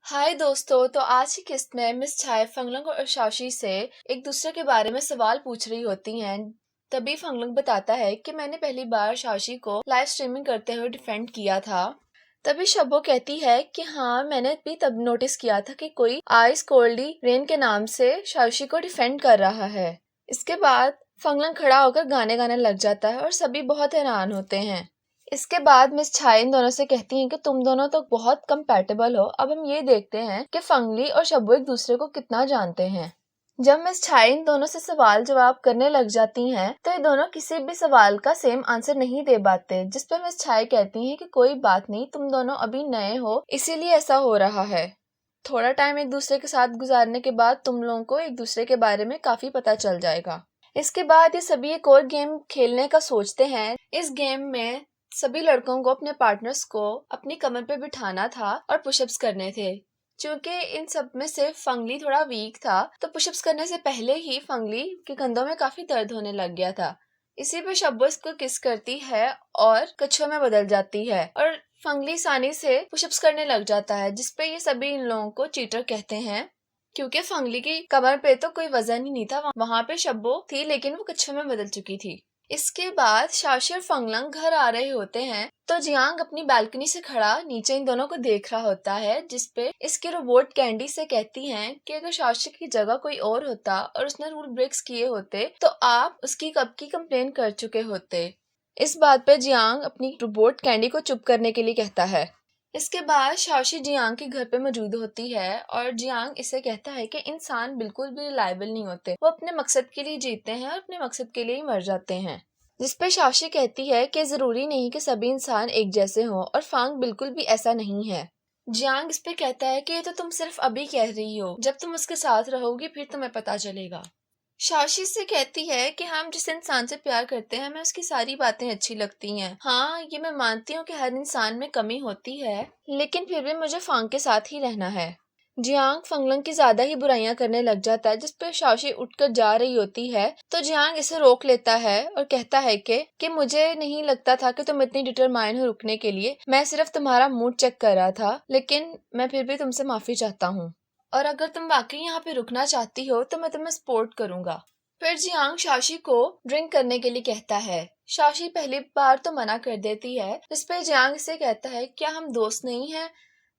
हाय दोस्तों। तो आज की किस्त में मिस छाया फंगलंग और शाशी से एक दूसरे के बारे में सवाल पूछ रही होती हैं। तभी फंगलंग बताता है कि मैंने पहली बार शाशी को लाइव स्ट्रीमिंग करते हुए डिफेंड किया था। तभी शब्बो कहती है कि हाँ, मैंने भी तब नोटिस किया था कि कोई आइस कोल्डी रेन के नाम से शाशी को डिफेंड कर रहा है। इसके बाद फंगलंग खड़ा होकर गाने गाने लग जाता है और सभी बहुत हैरान होते हैं। इसके बाद मिस छाया इन दोनों से कहती हैं कि तुम दोनों तो बहुत कंपैटिबल हो। अब हम ये देखते हैं कि फंगली और शब्बो एक दूसरे को कितना जानते हैं। जब मिस छाया इन दोनों से सवाल जवाब करने लग जाती हैं तो ये दोनों किसी भी सवाल का सेम आंसर नहीं दे पाते, जिस पर मिस छाया कहती हैं कि कोई बात नहीं, तुम दोनों अभी नए हो इसीलिए ऐसा हो रहा है। थोड़ा टाइम एक दूसरे के साथ गुजारने के बाद तुम लोगों को एक दूसरे के बारे में काफी पता चल जाएगा। इसके बाद ये सभी एक और गेम खेलने का सोचते हैं। इस गेम में सभी लड़कों को अपने पार्टनर्स को अपनी कमर पे बिठाना था और पुशअप्स करने थे। चूंकि इन सब में से फंगली थोड़ा वीक था तो पुशअप्स करने से पहले ही फंगली के कंधों में काफी दर्द होने लग गया था। इसी पे शब्बो इसको किस करती है और कछुआ में बदल जाती है और फंगली आसानी से पुशअप्स करने लग जाता है, जिसपे ये सभी इन लोगों को चीटर कहते हैं। क्योंकि फंगली की कमर पे तो कोई वजन ही नहीं था, वहां पे शब्बो थी लेकिन वो कछुए में बदल चुकी थी। इसके बाद शाशी और फंगलंग घर आ रहे होते हैं तो जियांग अपनी बालकनी से खड़ा नीचे इन दोनों को देख रहा होता है, जिसपे इसके रोबोट कैंडी से कहती हैं कि अगर शाशी की जगह कोई और होता और उसने रूल ब्रेक्स किए होते तो आप उसकी कब की कंप्लेन कर चुके होते। इस बात पे जियांग अपनी रोबोट कैंडी को चुप करने के लिए कहता है। इसके बाद शाशी जियांग के घर पे मौजूद होती है और जियांग इसे कहता है कि इंसान बिल्कुल भी रिलायबल नहीं होते, वो अपने मकसद के लिए जीते हैं और अपने मकसद के लिए ही मर जाते हैं। जिसपे शाशी कहती है कि जरूरी नहीं कि सभी इंसान एक जैसे हों और फांग बिल्कुल भी ऐसा नहीं है। जियांग इस पे कहता है कि ये तो तुम सिर्फ अभी कह रही हो, जब तुम उसके साथ रहोगी फिर तुम्हें पता चलेगा। शाशी से कहती है कि हम जिस इंसान से प्यार करते हैं हमें उसकी सारी बातें अच्छी लगती हैं। हाँ, ये मैं मानती हूँ कि हर इंसान में कमी होती है, लेकिन फिर भी मुझे फांग के साथ ही रहना है। जियांग फंगलंग की ज्यादा ही बुराइयां करने लग जाता है, जिस पर शाशी उठकर जा रही होती है तो जियांग इसे रोक लेता है और कहता है कि मुझे नहीं लगता था कि तुम इतनी डिटरमाइन हो रुकने के लिए, मैं सिर्फ तुम्हारा मूड चेक कर रहा था, लेकिन मैं फिर भी तुमसे माफी चाहता हूँ और अगर तुम वाकई यहाँ पे रुकना चाहती हो तो मैं तुम्हें सपोर्ट करूंगा। फिर जियांग शाशी को ड्रिंक करने के लिए कहता है। शाशी पहली बार तो मना कर देती है, जिस पे जियांग से कहता है क्या हम दोस्त नहीं हैं।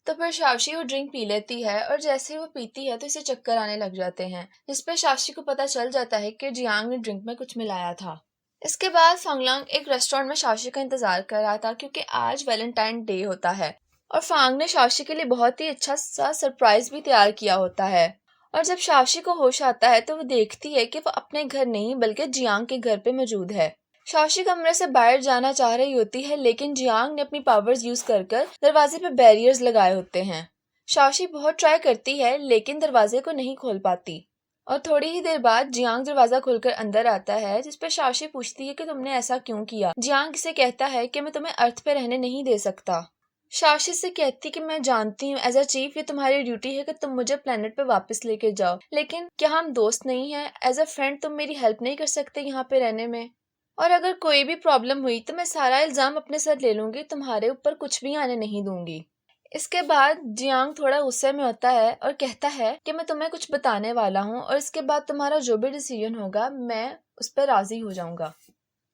तो फिर शाशी वो ड्रिंक पी लेती है और जैसे ही वो पीती है तो इसे चक्कर आने लग जाते हैं, जिस पे शाशी को पता चल जाता है कि जियांग ने ड्रिंक में कुछ मिलाया था। इसके बाद फंगलंग एक रेस्टोरेंट में शाशी का इंतजार कर रहा था क्योंकि आज वैलेंटाइन डे होता है और फांग ने शाशी के लिए बहुत ही अच्छा सा सरप्राइज भी तैयार किया होता है। और जब शाशी को होश आता है तो वो देखती है कि वो अपने घर नहीं बल्कि जियांग के घर पे मौजूद है। शाशी कमरे से बाहर जाना चाह रही होती है लेकिन जियांग ने अपनी पावर्स यूज कर दरवाजे पे बैरियर्स लगाए होते हैं। शाशी बहुत ट्राई करती है लेकिन दरवाजे को नहीं खोल पाती और थोड़ी ही देर बाद जियांग दरवाजा खोलकर अंदर आता है, जिस पे शाशी पूछती है कि तुमने ऐसा क्यों किया। जियांग इसे कहता है कि मैं तुम्हें अर्थ पे रहने नहीं दे सकता। शाशी से कहती कि मैं जानती हूँ एज अ चीफ ये तुम्हारी ड्यूटी है कि तुम मुझे प्लेनेट पे वापस लेके जाओ, लेकिन क्या हम दोस्त नहीं हैं? एज अ फ्रेंड तुम मेरी हेल्प नहीं कर सकते यहाँ पे रहने में? और अगर कोई भी प्रॉब्लम हुई तो मैं सारा इल्जाम अपने साथ ले लूंगी, तुम्हारे ऊपर कुछ भी आने नहीं दूंगी। इसके बाद जियांग थोड़ा गुस्से में होता है और कहता है कि मैं तुम्हें कुछ बताने वाला हूँ और इसके बाद तुम्हारा जो भी डिसीजन होगा मैं उस पर राजी हो जाऊंगा।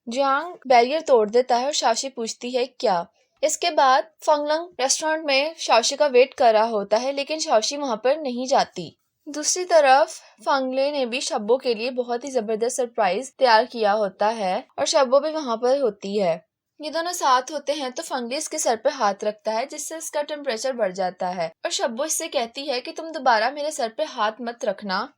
जियांग बैरियर तोड़ देता है और शाशी पूछती है क्या। इसके बाद फंगलंग रेस्टोरेंट में शाशी का वेट कर रहा होता है लेकिन शाशी वहां पर नहीं जाती। दूसरी तरफ फंगले ने भी शब्बो के लिए बहुत ही जबरदस्त सरप्राइज तैयार किया होता है और शब्बो भी वहां पर होती है। ये दोनों साथ होते हैं तो फंगले इसके सर पे हाथ रखता है जिससे इसका टेम्परेचर बढ़ जाता है और शब्बो इससे कहती है कि तुम दोबारा मेरे सर पे हाथ मत रखना,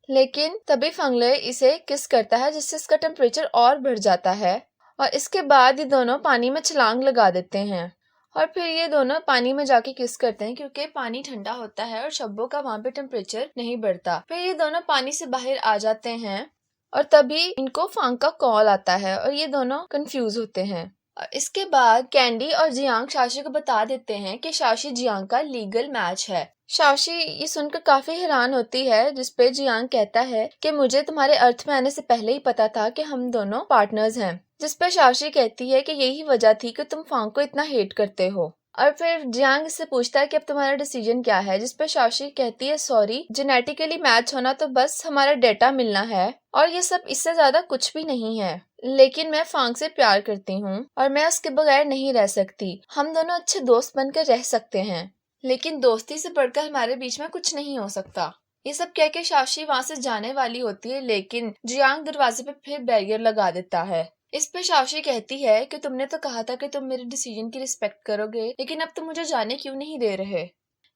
लेकिन तभी फंगले इसे किस करता है जिससे इसका टेम्परेचर और बढ़ जाता है और इसके बाद ये दोनों पानी में छलांग लगा देते हैं और फिर ये दोनों पानी में जाके किस करते हैं क्योंकि पानी ठंडा होता है और शब्बो का वहां पे टेम्परेचर नहीं बढ़ता। फिर ये दोनों पानी से बाहर आ जाते हैं और तभी इनको फांग का कॉल आता है और ये दोनों कंफ्यूज होते हैं। और इसके बाद कैंडी और जियांग शाशी को बता देते हैं कि शाशी जियांग का लीगल मैच है। शाशी ये सुनकर काफी हैरान होती है, जिसपे जियांग कहता है कि मुझे तुम्हारे अर्थ में आने से पहले ही पता था कि हम दोनों पार्टनर्स हैं। जिसपे शाशी कहती है कि यही वजह थी कि तुम फांग को इतना हेट करते हो। और फिर जियांग इससे पूछता है कि अब तुम्हारा डिसीजन क्या है, जिस पे शाओशी कहती है सॉरी, जेनेटिकली मैच होना तो बस हमारा डेटा मिलना है और ये सब, इससे ज्यादा कुछ भी नहीं है। लेकिन मैं फांग से प्यार करती हूँ और मैं उसके बगैर नहीं रह सकती। हम दोनों अच्छे दोस्त बनकर रह सकते हैं, लेकिन दोस्ती से बढ़कर हमारे बीच में कुछ नहीं हो सकता। ये सब कह के शाओशी वहां से जाने वाली होती है, लेकिन जियांग दरवाजे पे फिर बैरियर लगा देता है। इस पे शाओशी कहती है कि तुमने तो कहा था कि तुम मेरे डिसीजन की रिस्पेक्ट करोगे, लेकिन अब तुम मुझे जाने क्यों नहीं दे रहे।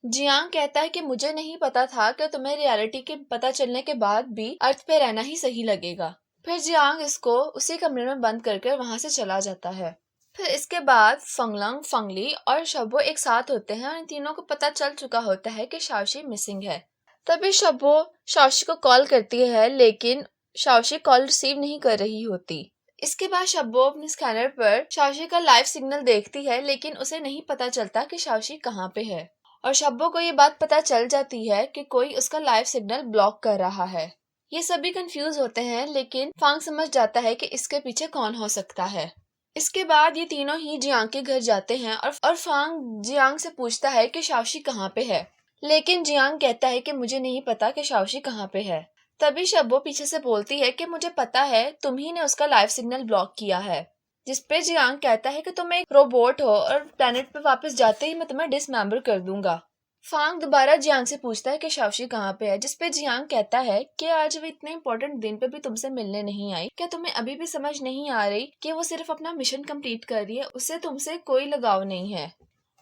जियांग कहता है कि मुझे नहीं पता था कि तुम्हें रियलिटी के पता चलने के बाद भी अर्थ पे रहना ही सही लगेगा। फिर जियांग इसको उसी कमरे में बंद करके वहां से चला जाता है। फिर इसके बाद फंगलंग, फंगली और शबो एक साथ होते हैं और इन तीनों को पता चल चुका होता है कि शाओशी मिसिंग है। तभी शबो शाओशी को कॉल करती है, लेकिन शाओशी कॉल रिसीव नहीं कर रही होती। इसके बाद शब्बो अपने स्कैनर पर शाओशी का लाइव सिग्नल देखती है, लेकिन उसे नहीं पता चलता कि शाओशी कहाँ पे है। और शब्बो को ये बात पता चल जाती है कि कोई उसका लाइव सिग्नल ब्लॉक कर रहा है। ये सभी कंफ्यूज होते हैं, लेकिन फांग समझ जाता है कि इसके पीछे कौन हो सकता है। इसके बाद ये तीनों ही जियांग के घर जाते हैं और फांग जियांग से पूछता है कि शाओशी कहाँ पे है, लेकिन जियांग कहता है कि मुझे नहीं पता कि शाओशी कहाँ पे है। तभी शब्बो पीछे से बोलती है कि मुझे पता है, तुम ही ने उसका लाइव सिग्नल ब्लॉक किया है। जिसपे जियांग कहता है कि तुम एक रोबोट हो और प्लेनेट पे वापस जाते ही मैं तुम्हें डिसमेंबर कर दूंगा। फांग दोबारा जियांग से पूछता है कि शाओशी कहाँ पे है, जिसपे जियांग कहता है कि आज वो इतने इंपॉर्टेंट दिन पे भी तुमसे मिलने नहीं आई। क्या तुम्हें अभी भी समझ नहीं आ रही कि वो सिर्फ अपना मिशन कंप्लीट कर रही है, उससे तुमसे कोई लगाव नहीं है।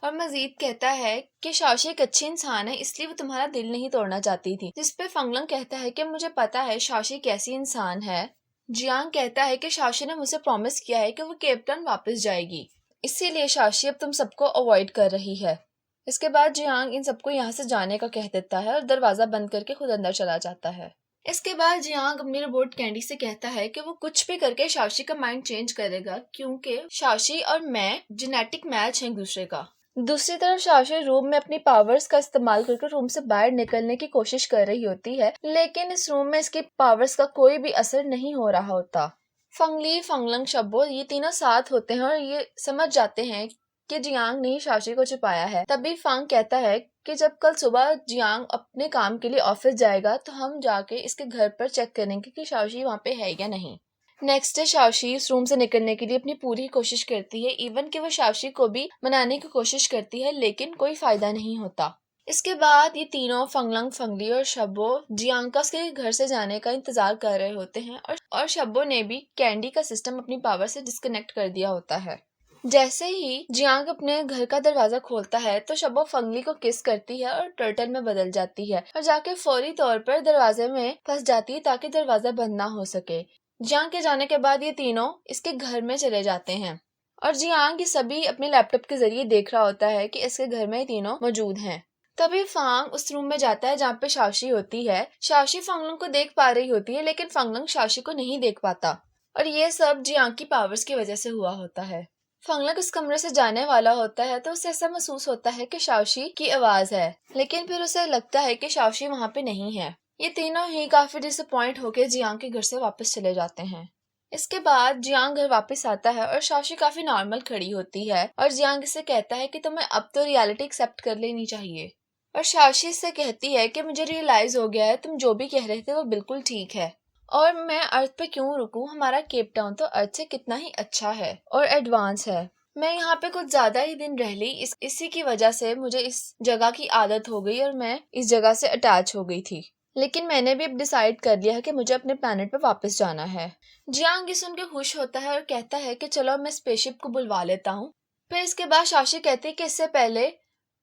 और मजीद कहता है कि शाओशी एक अच्छी इंसान है, इसलिए वो तुम्हारा दिल नहीं तोड़ना चाहती थी। जिसपे फंगलंग कहता है कि मुझे पता है शाओशी कैसी इंसान है। जियांग कहता है कि शाओशी ने मुझे प्रॉमिस किया है कि वो केप टाउन वापस जाएगी, इसीलिए शाओशी अब तुम सबको अवॉइड कर रही है। इसके बाद जियांग इन सबको यहाँ से जाने का कह देता है और दरवाजा बंद करके खुद अंदर चला जाता है। इसके बाद जियांग अपनी रोबोट कैंडी से कहता है कि वो कुछ भी करके शाओशी का माइंड चेंज करेगा, क्योंकि शाओशी और मैं जेनेटिक मैच है एक दूसरे का। दूसरी तरफ शाओशी रूम में अपनी पावर्स का इस्तेमाल करके रूम से बाहर निकलने की कोशिश कर रही होती है, लेकिन इस रूम में इसकी पावर्स का कोई भी असर नहीं हो रहा होता। फंगली, फंगलंग, शब्बो ये तीनों साथ होते हैं और ये समझ जाते हैं कि जियांग ने ही शाओशी को छुपाया है। तभी फांग कहता है कि जब कल सुबह जियांग अपने काम के लिए ऑफिस जाएगा तो हम जाके इसके घर पर चेक करेंगे कि शाओशी वहाँ पे है या नहीं। नेक्स्ट डे शाओशी उस रूम से निकलने के लिए अपनी पूरी कोशिश करती है, इवन कि वो शाओशी को भी मनाने की कोशिश करती है, लेकिन कोई फायदा नहीं होता। इसके बाद ये तीनों फंगलंग, फंगली और शब्बो जियांग के घर से जाने का इंतजार कर रहे होते हैं और शब्बो ने भी कैंडी का सिस्टम अपनी पावर से डिस्कनेक्ट कर दिया होता है। जैसे ही जियांग अपने घर का दरवाजा खोलता है तो शब्बो फंगली को किस करती है और टर्टल में बदल जाती है और जाके फौरी तौर पर दरवाजे में फंस जाती है ताकि दरवाजा बंद ना हो सके। जियांग के जाने के बाद ये तीनों इसके घर में चले जाते हैं और जियांग ये सभी अपने लैपटॉप के जरिए देख रहा होता है कि इसके घर में ये तीनों मौजूद हैं। तभी फांग उस रूम में जाता है जहाँ पे शाओशी होती है। शाओशी फंगलंग को देख पा रही होती है, लेकिन फंगलंग शाओशी को नहीं देख पाता और ये सब जियांग की पावर्स की वजह से हुआ होता है। फंगलंग उस कमरे से जाने वाला होता है तो उसे ऐसा महसूस होता है कि शाओशी की आवाज है, लेकिन फिर उसे लगता है कि शाओशी वहाँ पे नहीं है। ये तीनों ही काफी डिसअपॉइंट होकर जियांग के घर से वापस चले जाते हैं। इसके बाद जियांग घर वापस आता है और शाओशी काफी नॉर्मल खड़ी होती है और जियांग इसे कहता है कि तुम्हें अब तो रियलिटी एक्सेप्ट कर लेनी चाहिए। और शाओशी इससे कहती है कि मुझे रियलाइज हो गया है, तुम जो भी कह रहे थे वो बिल्कुल ठीक है और मैं अर्थ पे क्यों रुकूं, हमारा केप टाउन तो अर्थ से कितना ही अच्छा है और एडवांस है। मैं यहाँ पे कुछ ज्यादा ही दिन रह ली, इसी की वजह से मुझे इस जगह की आदत हो गई और मैं इस जगह से अटैच हो गई थी, लेकिन मैंने भी अब डिसाइड कर लिया है कि मुझे अपने प्लेनेट पे वापस जाना है। जियांग ये सुन के खुश होता है और कहता है कि चलो मैं स्पेसशिप को बुलवा लेता हूँ। फिर इसके बाद शाओशी कहती है कि इससे पहले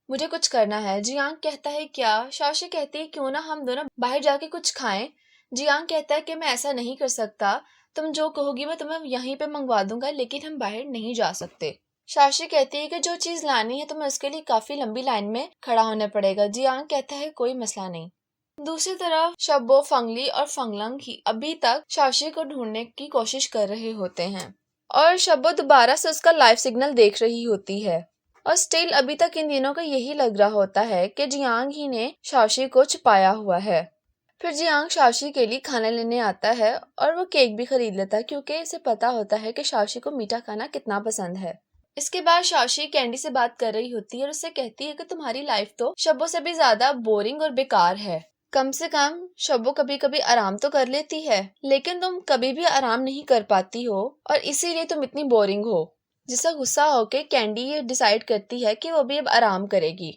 मुझे कुछ करना है। जियांग कहता है क्या? शाओशी कहती है क्यों ना हम दोनों बाहर जाके कुछ खाएं। जियांग कहता है कि मैं ऐसा नहीं कर सकता, तुम जो कहोगी मैं तुम्हें यहीं पे मंगवा दूंगा, लेकिन हम बाहर नहीं जा सकते। शाओशी कहती है कि जो चीज लानी है तुम्हें उसके लिए काफी लंबी लाइन में खड़ा होना पड़ेगा। जियांग कहता है कोई मसला नहीं। दूसरी तरफ शब्बो, फंगली और फंगलंग ही अभी तक शाओशी को ढूंढने की कोशिश कर रहे होते हैं और शब्बो दोबारा से उसका लाइव सिग्नल देख रही होती है और स्टिल अभी तक इन दिनों का यही लग रहा होता है कि जियांग ही ने शाओशी को छुपाया हुआ है। फिर जियांग शाओशी के लिए खाना लेने आता है और वो केक भी खरीद लेता है, क्योंकि इसे पता होता है कि शाओशी को मीठा खाना कितना पसंद है। इसके बाद शाओशी कैंडी से बात कर रही होती है और उससे कहती है कि तुम्हारी लाइफ तो शब्बों से भी ज्यादा बोरिंग और बेकार है। कम से कम शब्बो कभी कभी आराम तो कर लेती है, लेकिन तुम कभी भी आराम नहीं कर पाती हो और इसीलिए तुम इतनी बोरिंग हो। जिससे गुस्सा होके कैंडी ये डिसाइड करती है कि वो भी अब आराम करेगी।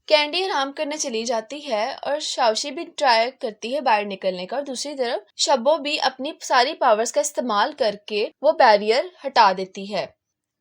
कैंडी आराम करने चली जाती है और शाओशी भी ट्राई करती है बाहर निकलने का, और दूसरी तरफ शब्बो भी अपनी सारी पावर्स का इस्तेमाल करके वो बैरियर हटा देती है।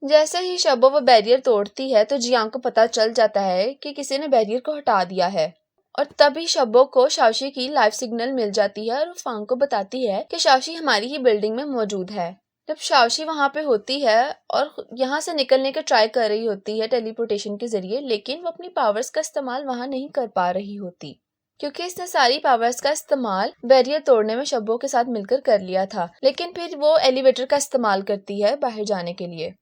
जैसे ही शब्बो वो बैरियर तोड़ती है तो जियांग को पता चल जाता है कि किसी ने बैरियर को हटा दिया है, और तभी शब्बो को शाओशी की लाइफ सिग्नल मिल जाती है और फांग को बताती है कि शाओशी हमारी ही बिल्डिंग में मौजूद है। जब शाओशी वहां पे होती है और यहाँ से निकलने का ट्राई कर रही होती है टेलीपोर्टेशन के जरिए, लेकिन वो अपनी पावर्स का इस्तेमाल वहां नहीं कर पा रही होती, क्योंकि इसने सारी पावर्स का इस्तेमाल बैरियर तोड़ने में शब्बो के साथ मिलकर कर लिया था। लेकिन फिर वो एलिवेटर का इस्तेमाल करती है बाहर जाने के लिए।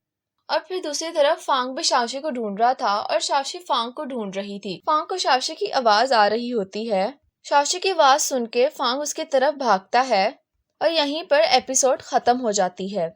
और फिर दूसरी तरफ फांग भी शाओशी को ढूंढ रहा था और शाओशी फांग को ढूंढ रही थी। फांग को शाओशी की आवाज आ रही होती है। शाओशी की आवाज सुन के फांग उसकी तरफ भागता है और यहीं पर एपिसोड खत्म हो जाती है।